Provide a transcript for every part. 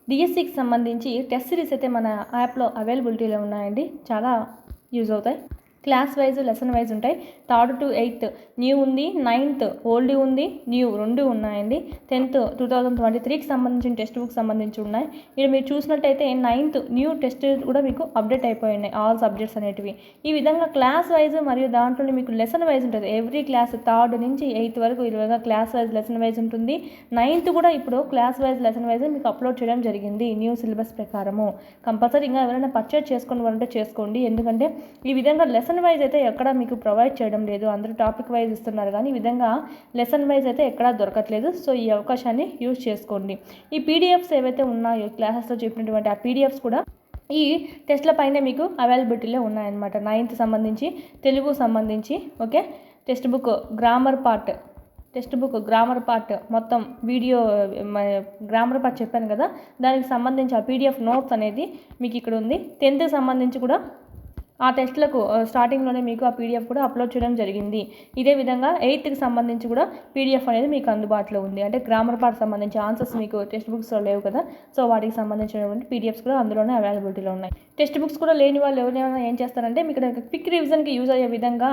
డిఎస్సికి సంబంధించి test series అయితే మన యాప్లో అవైలబిలిటీలో ఉన్నాయండి. చాలా యూజ్ అవుతాయి. క్లాస్ వైజ్ లెసన్ వైజ్ ఉంటాయి. 3rd to 8th న్యూ ఉంది, 9th ఓల్డ్ ఉంది, న్యూ రెండు ఉన్నాయండి. 10th 2023కి సంబంధించిన టెక్స్ట్ బుక్ సంబంధించి ఉన్నాయి. ఇక్కడ మీరు చూసినట్టయితే 9th న్యూ టెస్ట్ కూడా మీకు అప్డేట్ అయిపోయినాయి, ఆల్ సబ్జెక్ట్స్ అనేటివి. ఈ విధంగా క్లాస్ వైజ్ మరియు దాంట్లో మీకు లెసన్ వైజ్ ఉంటుంది. ఎవ్రీ క్లాస్ 3rd నుంచి 8th వరకు ఈ విధంగా క్లాస్ వైజ్ లెసన్ వైజ్ ఉంటుంది. 9th కూడా ఇప్పుడు క్లాస్ వైజ్ లెసన్ వైజ్ మీకు అప్లోడ్ చేయడం జరిగింది న్యూ సిలబస్ ప్రకారము. కంపల్సరీ ఇంకా ఎవరైనా పర్చేజ్ చేసుకోండి వాళ్ళంటే చేసుకోండి. ఎందుకంటే ఈ విధంగా లెసన్ వైజ్ అయితే ఎక్కడ మీకు ప్రొవైడ్ చేయడం లేదు. అందరూ టాపిక్ వైజ్ ఇస్తున్నారు కానీ ఈ విధంగా లెసన్ వైజ్ అయితే ఎక్కడా దొరకట్లేదు. సో ఈ అవకాశాన్ని యూజ్ చేసుకోండి. ఈ పీడిఎఫ్స్ ఏవైతే ఉన్నాయో క్లాసెస్లో చెప్పినటువంటి ఆ పీడిఎఫ్స్ కూడా ఈ టెస్ట్ల పైన మీకు అవైలబిలిటీలో ఉన్నాయన్నమాట. 9th సంబంధించి, తెలుగు సంబంధించి, okay, text book grammar part మొత్తం వీడియో గ్రామర్ పార్ట్ చెప్పాను కదా, దానికి సంబంధించి ఆ పీడిఎఫ్ నోట్స్ అనేది మీకు ఇక్కడ ఉంది. 10th సంబంధించి కూడా ఆ టెస్ట్లకు స్టార్టింగ్లోనే మీకు ఆ పీడిఎఫ్ కూడా అప్లోడ్ చేయడం జరిగింది. ఇదే విధంగా 8th సంబంధించి కూడా పీడిఎఫ్ అనేది మీకు అందుబాటులో ఉంది. అంటే గ్రామర్ పార్ట్ సంబంధించి ఆన్సర్స్ మీకు టెక్స్ట్ బుక్స్లో లేవు కదా, సో వాటికి సంబంధించినటువంటి పీడిఎఫ్స్ కూడా అందులోనే అవైలబిలిటీలో ఉన్నాయి. టెక్స్ట్ బుక్స్ కూడా లేని వాళ్ళు ఎవరైనా ఏం చేస్తారంటే మీకు ఇక్కడ క్విక్ రివిజన్కి యూజ్ అయ్యే విధంగా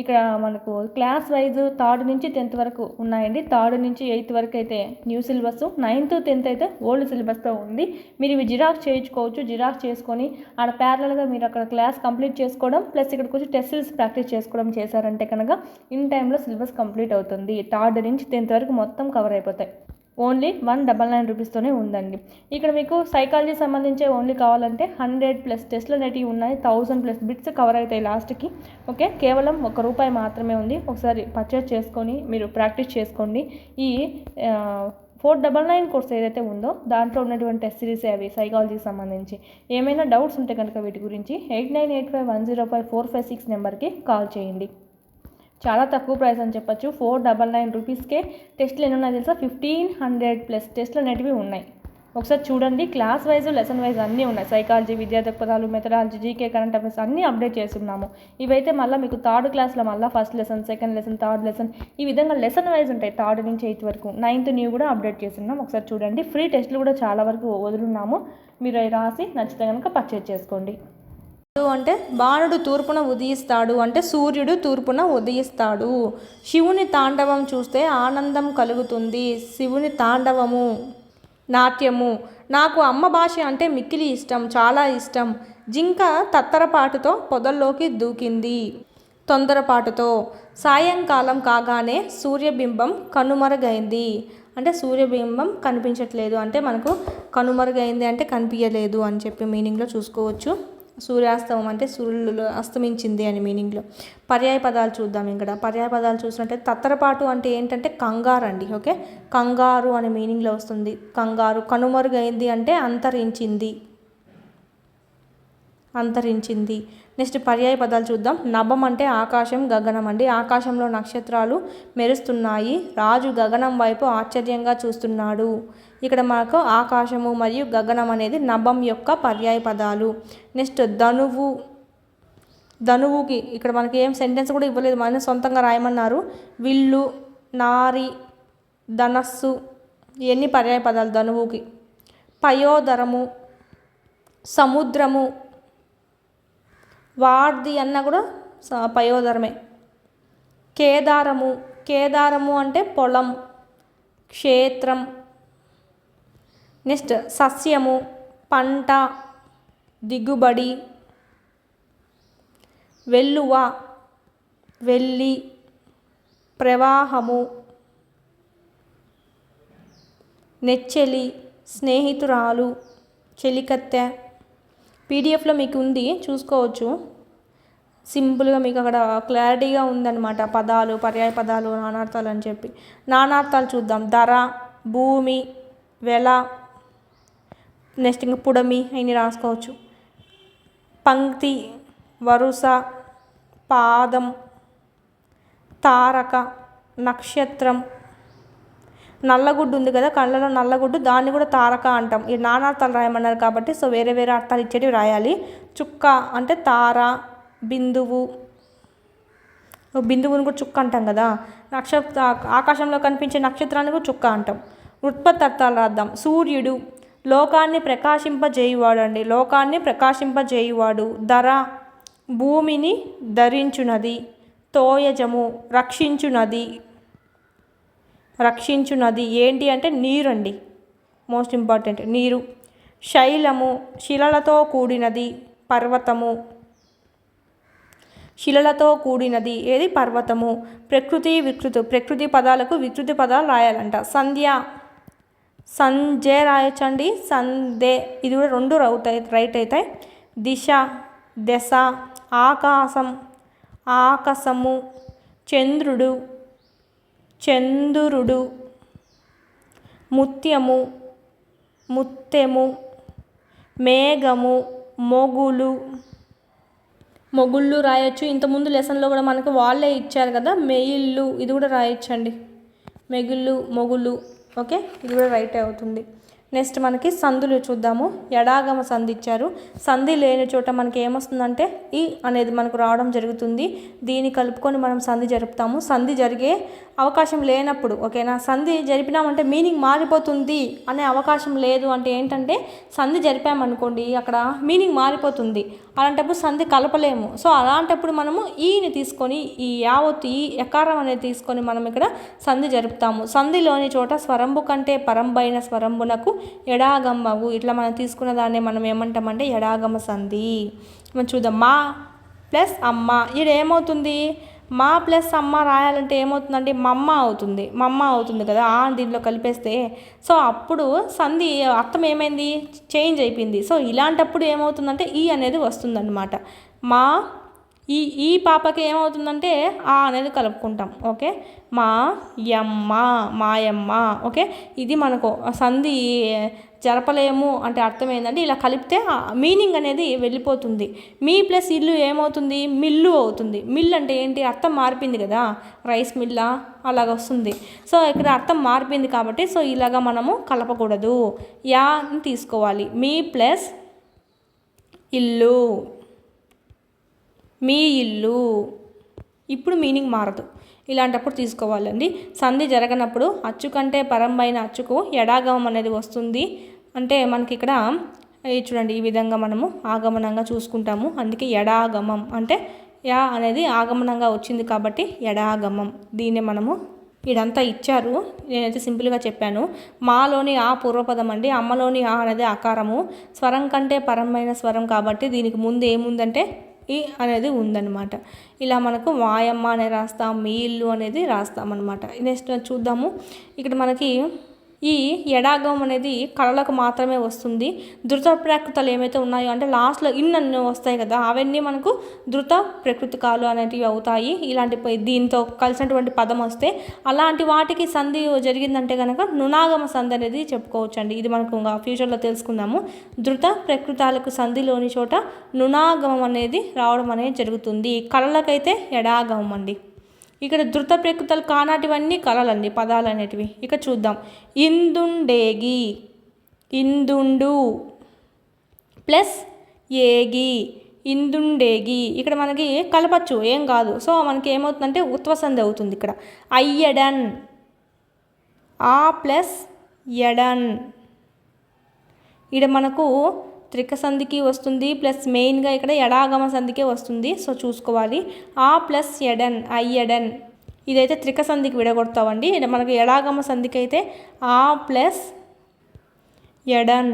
ఇక్కడ మనకు క్లాస్ వైజ్ 3rd నుంచి 10th వరకు ఉన్నాయండి. 3rd నుంచి 8th వరకు అయితే న్యూ సిలబస్, 9th 10th అయితే ఓల్డ్ సిలబస్తో ఉంది. మీరు ఇవి జిరాక్స్ చేయించుకోవచ్చు. జిరాక్స్ చేసుకొని ఆడ ప్యారలల్గా మీరు అక్కడ క్లాస్ కంప్లీట్ చేసుకోవడం ప్లస్ ఇక్కడికి వచ్చి టెస్ట్ సిరీస్ ప్రాక్టీస్ చేసుకోవడం చేశారంటే కనుక ఇన్ టైంలో సిలబస్ కంప్లీట్ అవుతుంది. 3rd నుంచి 10th వరకు మొత్తం కవర్ అయిపోతాయి. ఓన్లీ 199 రూపీస్తోనే ఉందండి. ఇక్కడ మీకు సైకాలజీ సంబంధించే ఓన్లీ కావాలంటే 100+ టెస్ట్లు అనేటివి ఉన్నాయి. 1000+ బిట్స్ కవర్ అవుతాయి లాస్ట్కి. ఓకే, కేవలం ₹1 మాత్రమే ఉంది. ఒకసారి పర్చేస్ చేసుకొని మీరు ప్రాక్టీస్ చేసుకోండి. ఈ 499 కోర్స్ ఏదైతే ఉందో దాంట్లో ఉన్నటువంటి టెస్ట్ సిరీస్ అవి సైకాలజీకి సంబంధించి. ఏమైనా డౌట్స్ ఉంటే కనుక వీటి గురించి 8985105456 నెంబర్కి కాల్ చేయండి. చాలా తక్కువ ప్రైస్ అని చెప్పచ్చు. 499 రూపీస్కే టెస్ట్లు ఎన్ని ఉన్నాయి తెలుసా? 1500+ టెస్ట్లు అనేటివి ఉన్నాయి. ఒకసారి చూడండి. క్లాస్ వైజ్ లెసన్ వైజ్ అన్నీ ఉన్నాయి. సైకాలజీ, విద్యా దృక్పథాలు, మెథడాలజీ, జీకే, కరెంట్ అఫైర్స్ అన్నీ అప్డేట్ చేస్తున్నాము. ఇవైతే మళ్ళీ మీకు 3rd క్లాస్లో మళ్ళీ first lesson, second lesson, 3rd lesson ఈ విధంగా లెసన్ వైజ్ ఉంటాయి. 3rd నుంచి 8th వరకు. 9th న్యూ కూడా అప్డేట్ చేస్తున్నాం. ఒకసారి చూడండి. ఫ్రీ టెస్ట్లు కూడా చాలా వరకు వదులున్నాము. మీరు అవి రాసి నచ్చితే కనుక పర్చేజ్ చేసుకోండి. అంటే బాణుడు తూర్పున ఉదయిస్తాడు అంటే సూర్యుడు తూర్పున ఉదయిస్తాడు. శివుని తాండవం చూస్తే ఆనందం కలుగుతుంది. శివుని తాండవము, నాట్యము. నాకు అమ్మ భాష అంటే మిక్కిలి ఇష్టం, చాలా ఇష్టం. జింక తత్తరపాటుతో పొదల్లోకి దూకింది. తొందరపాటుతో. సాయంకాలం కాగానే సూర్యబింబం కనుమరుగైంది. అంటే సూర్యబింబం కనిపించట్లేదు అంటే మనకు కనుమరుగైంది అంటే కనిపించలేదు అని చెప్పి మీనింగ్లో చూసుకోవచ్చు. సూర్యాస్తమం అంటే సూర్యుడు అస్తమించింది అని మీనింగ్లో. పర్యాయ పదాలు చూద్దాం. ఇక్కడ పర్యాయ పదాలు చూసినట్టే తత్తరపాటు అంటే ఏంటంటే కంగారు అండి. ఓకే, కంగారు అనే మీనింగ్లో వస్తుంది. కంగారు. కనుమరుగైంది అంటే అంతరించింది. నెక్స్ట్ పర్యాయ పదాలు చూద్దాం. నభం అంటే ఆకాశం, గగనం అండి. ఆకాశంలో నక్షత్రాలు మెరుస్తున్నాయి. రాజు గగనం వైపు ఆశ్చర్యంగా చూస్తున్నాడు. ఇక్కడ మనకు ఆకాశము మరియు గగనం అనేది నభం యొక్క పర్యాయ పదాలు. నెక్స్ట్ ధనువు. ధనువుకి ఇక్కడ మనకి ఏం సెంటెన్స్ కూడా ఇవ్వలేదు, మన సొంతంగా రాయమన్నారు. విల్లు, నారి, ధనస్సు ఇవన్నీ పర్యాయ పదాలు ధనువుకి. పయోదరము, సముద్రము. వార్ది అన్న కూడా పయోదరమే. కేదారము. కేదారము అంటే పొలం, క్షేత్రం. నెక్స్ట్ సస్యము, పంట, దిగుబడి. వెల్లువ, వెల్లి, ప్రవాహము. నెచ్చెలి, స్నేహితురాలు, చెలికత్తె. పీడిఎఫ్లో మీకు ఉంది, చూసుకోవచ్చు. సింపుల్గా మీకు అక్కడ క్లారిటీగా ఉందన్నమాట. పదాలు, పర్యాయ పదాలు, నానార్థాలు అని చెప్పి. నానార్థాలు చూద్దాం. ధర, భూమి, వెల. నెక్స్ట్ ఇంకా పుడమి అయినా రాసుకోవచ్చు. పంక్తి, వరుస, పాదం, తారక, నక్షత్రం. నల్లగుడ్డు ఉంది కదా, కళ్ళలో నల్లగుడ్డు, దాన్ని కూడా తారక అంటాం. ఈ నానార్థాలు రాయమన్నారు కాబట్టి సో వేరే వేరే అర్థాలు ఇచ్చేటివి రాయాలి. చుక్క అంటే తార, బిందువు. బిందువుని కూడా చుక్క అంటాం కదా. ఆకాశంలో కనిపించే నక్షత్రాన్ని కూడా చుక్క అంటాం. ఉత్పత్తి అర్థాలు రాద్దాం. సూర్యుడు, లోకాన్ని ప్రకాశింపజేయువాడు అండి, లోకాన్ని ప్రకాశింపజేయువాడు. ధర భూమిని ధరించునది. తోయజము రక్షించునది, రక్షించునది ఏంటి అంటే నీరు అండి, మోస్ట్ ఇంపార్టెంట్ నీరు. శైలము శిలలతో కూడినది. పర్వతము శిలలతో కూడినది ఏది పర్వతము. ప్రకృతి వికృతి, ప్రకృతి పదాలకు వికృతి పదాలు రాయాలంట. సంధ్య సంజే రాయొచ్చండి, సందే ఇది కూడా రెండు రైట్ అవుతాయి. దిశ దశ. ఆకాశం ఆకాశము. చంద్రుడు చంద్రుడు. ముత్యము ముత్తెము. మేఘము మొగులు, మొగుళ్ళు రాయొచ్చు. ఇంతకుముందు లెసన్లో కూడా మనకు వాళ్ళే ఇచ్చారు కదా మెయిళ్ళు, ఇది కూడా రాయొచ్చండి, మెగుళ్ళు మొగులు. ఓకే, ఇది కూడా రైట్ అవుతుంది. నెక్స్ట్ మనకి సందులు చూద్దాము. ఎడాగమ సంధి ఇచ్చారు. సంధి లేని చోట మనకి ఏమొస్తుందంటే ఈ అనేది మనకు రావడం జరుగుతుంది. దీన్ని కలుపుకొని మనం సంధి జరుపుతాము. సంధి జరిగే అవకాశం లేనప్పుడు, ఓకేనా, సంధి జరిపినామంటే మీనింగ్ మారిపోతుంది అనే అవకాశం లేదు అంటే ఏంటంటే సంధి జరిపామనుకోండి అక్కడ మీనింగ్ మారిపోతుంది, అలాంటప్పుడు సంధి కలపలేము. సో అలాంటప్పుడు మనము ఈని తీసుకొని ఈ యావత్తు ఈ ఎకారం అనేది తీసుకొని మనం ఇక్కడ సంధి జరుపుతాము. సంధిలోని చోట స్వరంబు కంటే పరంబైన స్వరంబునకు ఎడాగమ్మవు, ఇట్లా మనం తీసుకున్న దాన్ని మనం ఏమంటామంటే ఎడాగమ సంధి. మనం చూద్దాం. మా ప్లస్ అమ్మ, ఈడ ఏమవుతుంది, మా ప్లస్ అమ్మ రాయాలంటే ఏమవుతుందండి మమ్మ అవుతుంది, మమ్మ అవుతుంది కదా దీంట్లో కలిపేస్తే. సో అప్పుడు సంధి అర్థం ఏమైంది, చేంజ్ అయిపోయింది. సో ఇలాంటప్పుడు ఏమవుతుందంటే ఈ అనేది వస్తుందన్నమాట. మా ఈ పాపకి ఏమవుతుందంటే ఆ అనేది కలుపుకుంటాం. ఓకే, మా యమ్మ మాయమ్మ. ఓకే, ఇది మనకు సంధి జరపలేము అంటే అర్థం ఏంటంటే ఇలా కలిపితే మీనింగ్ అనేది వెళ్ళిపోతుంది. మీ ప్లస్ ఇల్లు ఏమవుతుంది మిల్లు అవుతుంది. మిల్ అంటే ఏంటి, అర్థం మారిపోయింది కదా, రైస్ మిల్లా అలాగ వస్తుంది. సో ఇక్కడ అర్థం మారిపోయింది కాబట్టి సో ఇలాగా మనము కలపకూడదు, యా తీసుకోవాలి. మీ ప్లస్ ఇల్లు, మీ ఇల్లు, ఇప్పుడు మీనింగ్ మారదు, ఇలాంటప్పుడు తీసుకోవాలండి. సంధి జరగనప్పుడు అచ్చు కంటే పరంబైన అచ్చుకు ఎడాగమం అనేది వస్తుంది. అంటే మనకి ఇక్కడ చూడండి ఈ విధంగా మనము ఆగమనంగా చూసుకుంటాము. అందుకే ఎడాగమం అంటే యా అనేది ఆగమనంగా వచ్చింది కాబట్టి ఎడాగమం. దీన్ని మనము ఇదంతా ఇచ్చారు, నేనైతే సింపుల్గా చెప్పాను. మాలోని ఆ పూర్వపదం అండి, అమ్మలోని ఆ అనేది ఆకారము, స్వరం కంటే పరమైన స్వరం కాబట్టి దీనికి ముందు ఏముందంటే ఈ అనేది ఉందన్నమాట. ఇలా మనకు వాయమ్మ అనే రాస్తాం, మీ ఇల్లు అనేది రాస్తామన్నమాట. నెక్స్ట్ చూద్దాము. ఇక్కడ మనకి ఈ ఎడాగం అనేది కళలకు మాత్రమే వస్తుంది. ధృత ప్రకృతలు ఏమైతే ఉన్నాయో అంటే లాస్ట్లో ఇన్ని వస్తాయి కదా అవన్నీ మనకు ధృత ప్రకృతికాలు అనేటివి అవుతాయి. ఇలాంటి దీంతో కలిసినటువంటి పదం వస్తే అలాంటి వాటికి సంధి జరిగిందంటే కనుక నునాగమ సంధి అనేది చెప్పుకోవచ్చు అండి. ఇది మనకు ఇంకా ఫ్యూచర్లో తెలుసుకుందాము. ధృత ప్రకృతాలకు సంధిలోని చోట నునాగమం అనేది రావడం అనేది జరుగుతుంది. కళలకైతే ఎడాగమం అండి. ఇక్కడ ధృత ప్రకృతలు కానాటివన్నీ కళలండి, పదాలు అనేటివి. ఇక చూద్దాం. ఇందుండేగి, ఇందుండు ప్లస్ ఏగి, ఇందుండేగి. ఇక్కడ మనకి కలపచ్చు, ఏం కాదు. సో మనకి ఏమవుతుందంటే ఉత్వసంధి అవుతుంది. ఇక్కడ అయ్యడన్, ఆ ప్లస్ ఎడన్. ఇక్కడ మనకు త్రిక సంధికి వస్తుంది ప్లస్ మెయిన్గా ఇక్కడ ఎడాగమ సంధికే వస్తుంది. సో చూసుకోవాలి. ఆ ప్లస్ ఎడన్, అయ్యడన్. ఇదైతే త్రిక సంధికి విడగొడతామండి. మనకి ఎడాగమ సంధికి అయితే ఆ ప్లస్ ఎడన్,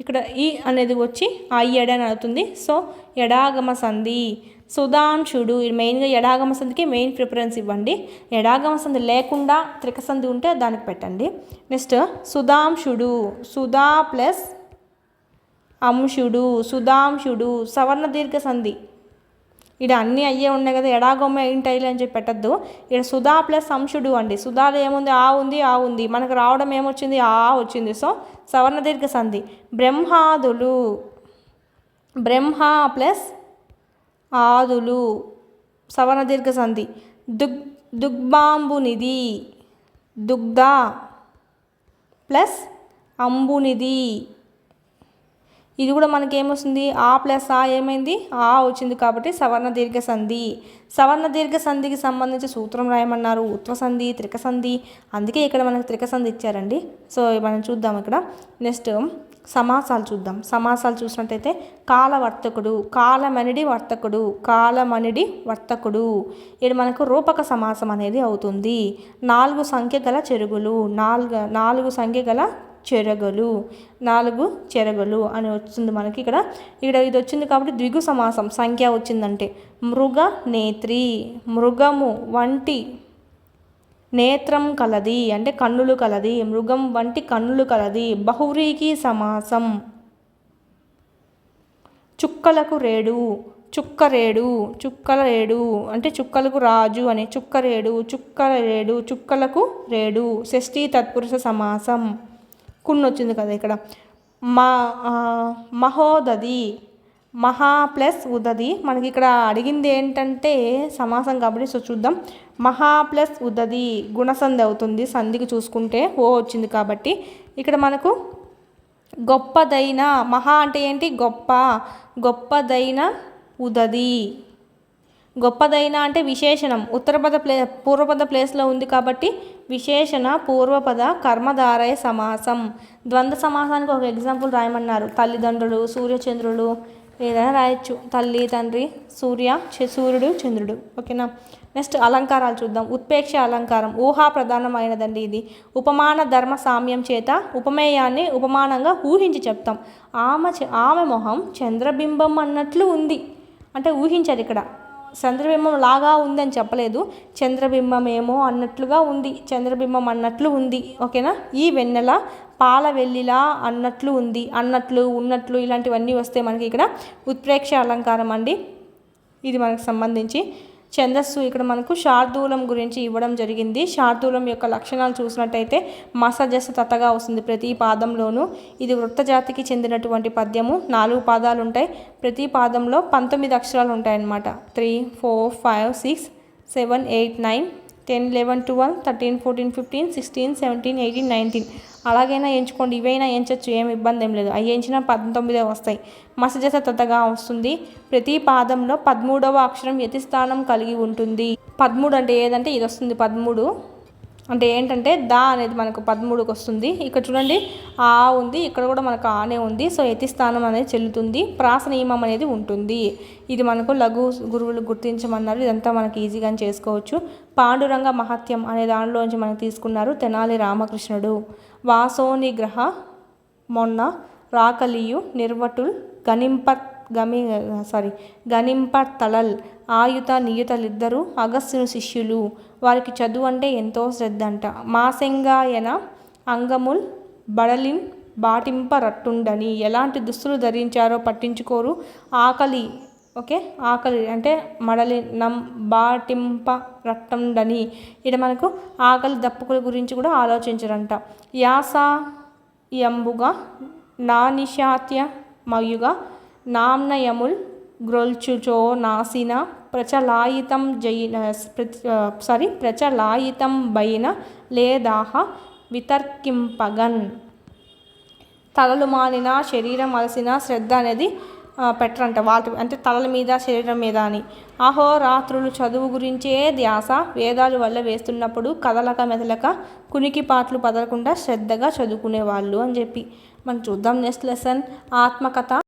ఇక్కడ ఈ అనేది వచ్చి అయ్యడన్ అవుతుంది. సో ఎడాగమ సంధి. సుధాంశుడు, మెయిన్గా ఎడాగమ సంధికి మెయిన్ ప్రిఫరెన్స్ ఇవ్వండి. ఎడాగమ సంధి లేకుండా త్రిక సంధి ఉంటే దానికి పెట్టండి. నెక్స్ట్ సుధాంశుడు, సుధా ప్లస్ అంశుడు, సుధాంశుడు. సవర్ణ దీర్ఘ సంధి. ఇక్కడ అన్నీ అయ్యే ఉన్నాయి కదా, ఎడాగొమ్మ ఏంటైలు అని చెప్పి పెట్టద్దు. ఇక్కడ సుధా ప్లస్ అంశుడు అండి. సుధాలో ఏముంది, ఆ ఉంది, ఆ ఉంది. మనకు రావడం ఏమొచ్చింది, ఆ వచ్చింది. సో సవర్ణ దీర్ఘ సంధి. బ్రహ్మాదులు, బ్రహ్మ ప్లస్ ఆదులు, సవర్ణ దీర్ఘ సంధి. దుగ్బాంబునిది, దుగ్ధ ప్లస్ అంబునిది. ఇది కూడా మనకి ఏమొస్తుంది, ఆ ప్లస్ ఆ ఏమైంది, ఆ వచ్చింది కాబట్టి సవర్ణ దీర్ఘ సంధి. సవర్ణ దీర్ఘ సంధికి సంబంధించి సూత్రం రాయమన్నారు, ఉత్వ సంధి, త్రిక సంధి. అందుకే ఇక్కడ మనకు త్రిక సంధి ఇచ్చారండి. సో మనం చూద్దాం ఇక్కడ. నెక్స్ట్ సమాసాలు చూద్దాం. సమాసాలు చూసినట్టయితే కాలవర్తకుడు, కాలమనిడి వర్తకుడు, కాలమనిడి వర్తకుడు. ఇది మనకు రూపక సమాసం అనేది అవుతుంది. 4 సంఖ్య గల చెరుగులు, 4 సంఖ్య గల చెరగలు, 4 చెరగలు అని వస్తుంది మనకి ఇక్కడ ఇది వచ్చింది కాబట్టి ద్విగు సమాసం సంఖ్య వచ్చిందంటే మృగ నేత్రి, మృగము వంటి నేత్రం కలది అంటే కన్నులు కలది, మృగం వంటి కన్నులు కలది. బహువ్రీహి సమాసం చుక్కలకు రేడు, చుక్కరేడు, చుక్కరేడు అంటే చుక్కలకు రాజు అని చుక్కరేడు, చుక్కరేడు, చుక్కలకు రేడు. షష్ఠీ తత్పురుష సమాసం కున్ను వచ్చింది కదా ఇక్కడ. మహోదది, మహా ప్లస్ ఉదది. మనకి ఇక్కడ అడిగింది ఏంటంటే సమాసం కాబట్టి సో చూద్దాం. మహా ప్లస్ ఉదది గుణసంధి అవుతుంది. సంధికి చూసుకుంటే ఓ వచ్చింది కాబట్టి ఇక్కడ మనకు గొప్పదైన, మహా అంటే ఏంటి గొప్ప, గొప్పదైన ఉదది. గొప్పదైన అంటే విశేషణం, ఉత్తరపద పూర్వపద ప్లేస్లో ఉంది కాబట్టి విశేషణ పూర్వపద కర్మధారయ సమాసం. ద్వంద్వ సమాసానికి ఒక ఎగ్జాంపుల్ రాయమన్నారు. తల్లిదండ్రులు, సూర్యచంద్రులు, ఏదైనా రాయొచ్చు. తల్లి తండ్రి, సూర్యుడు చంద్రుడు. ఓకేనా. నెక్స్ట్ అలంకారాలు చూద్దాం. ఉత్ప్రేక్ష అలంకారం ఊహా ప్రధానమైనదండి. ఇది ఉపమాన ధర్మ సామ్యం చేత ఉపమేయాన్ని ఉపమానంగా ఊహించి చెప్తాం. ఆమె మొహం చంద్రబింబం అన్నట్లు ఉంది అంటే ఊహించారు. ఇక్కడ చంద్రబింబం లాగా ఉందని చెప్పలేదు, చంద్రబింబం ఏమో అన్నట్లుగా ఉంది, చంద్రబింబం అన్నట్లు ఉంది. ఓకేనా. ఈ వెన్నెల పాల వెల్లిలా అన్నట్లు ఉంది, అన్నట్లు ఉన్నట్లు ఇలాంటివన్నీ వస్తే మనకి ఇక్కడ ఉత్ప్రేక్ష అలంకారం అండి. ఇది మనకు సంబంధించి ఛందస్సు ఇక్కడ మనకు శార్దూలం గురించి ఇవ్వడం జరిగింది. శార్దూలం యొక్క లక్షణాలు చూసినట్టయితే మసజస తతగా వస్తుంది ప్రతి పాదంలోనూ. ఇది వృత్తజాతికి చెందినటువంటి పద్యము. 4 పాదాలు ఉంటాయి. ప్రతి పాదంలో 19 అక్షరాలు ఉంటాయన్నమాట. 3, 4, 5, 6, 7, 8, 9, 10, 11, 12, 13, 14, 15, 16, 17, 18, 19 అలాగైనా ఎంచుకోండి. ఇవైనా ఎంచచ్చు, ఏం ఇబ్బంది ఏం లేదు. అవి ఎంచినా 19 వస్తాయి. మసజస తతగా వస్తుంది. ప్రతి పాదంలో 13వ అక్షరం యతిస్థానం కలిగి ఉంటుంది. 13 అంటే ఏదంటే ఇది వస్తుంది. 13 అంటే ఏంటంటే దా అనేది మనకు 13కి వస్తుంది. ఇక్కడ చూడండి ఆ ఉంది, ఇక్కడ కూడా మనకు ఆనే ఉంది. సో యతిస్థానం అనేది చెల్లుతుంది. ప్రాస నియమం అనేది ఉంటుంది. ఇది మనకు లఘు గురువులు గుర్తించమన్నారు. ఇదంతా మనకి ఈజీగా చేసుకోవచ్చు. పాండురంగ మహత్యం అనే దానిలోంచి మనకు తీసుకున్నారు. తెనాలి రామకృష్ణుడు. వాసోనిగ్రహ మొన్న రాకలియు నిర్వటుల్ గనింపర్తలల్ ఆయుత నియుతలిద్దరూ అగస్త్యుని శిష్యులు. వారికి చదువు అంటే ఎంతో శ్రద్ధ అంట. మాసెంగాయన అంగముల్ బడలిన్ బాటింపరట్టుండని ఎలాంటి దుస్తులు ధరించారో పట్టించుకోరు. ఆకలి ఆకలి అంటే మడలి బాటింప రట్టుండని ఇక్కడ మనకు ఆకలి దప్పుకుల గురించి కూడా ఆలోచించరంట. యాసయంబుగా నానిశాత్య మయుగా నామ్నయముల్ గ్రొల్చుచో నాసిన ప్రచలాయితం బైన లేదాహ వితర్కింపగన్. తలలు మానిన శరీరం అలసిన శ్రద్ధ అనేది పెట్టరంట. వాటి అంటే తలల మీద శరీరం మీద అని. అహోరాత్రులు చదువు గురించే ధ్యాస. వేదాలు వల్ల వేస్తున్నప్పుడు కదలక మెదలక కునికి పాటలు పదలకుండా శ్రద్ధగా చదువుకునేవాళ్ళు అని చెప్పి మనం చూద్దాం. నెక్స్ట్ లెసన్ ఆత్మకథ.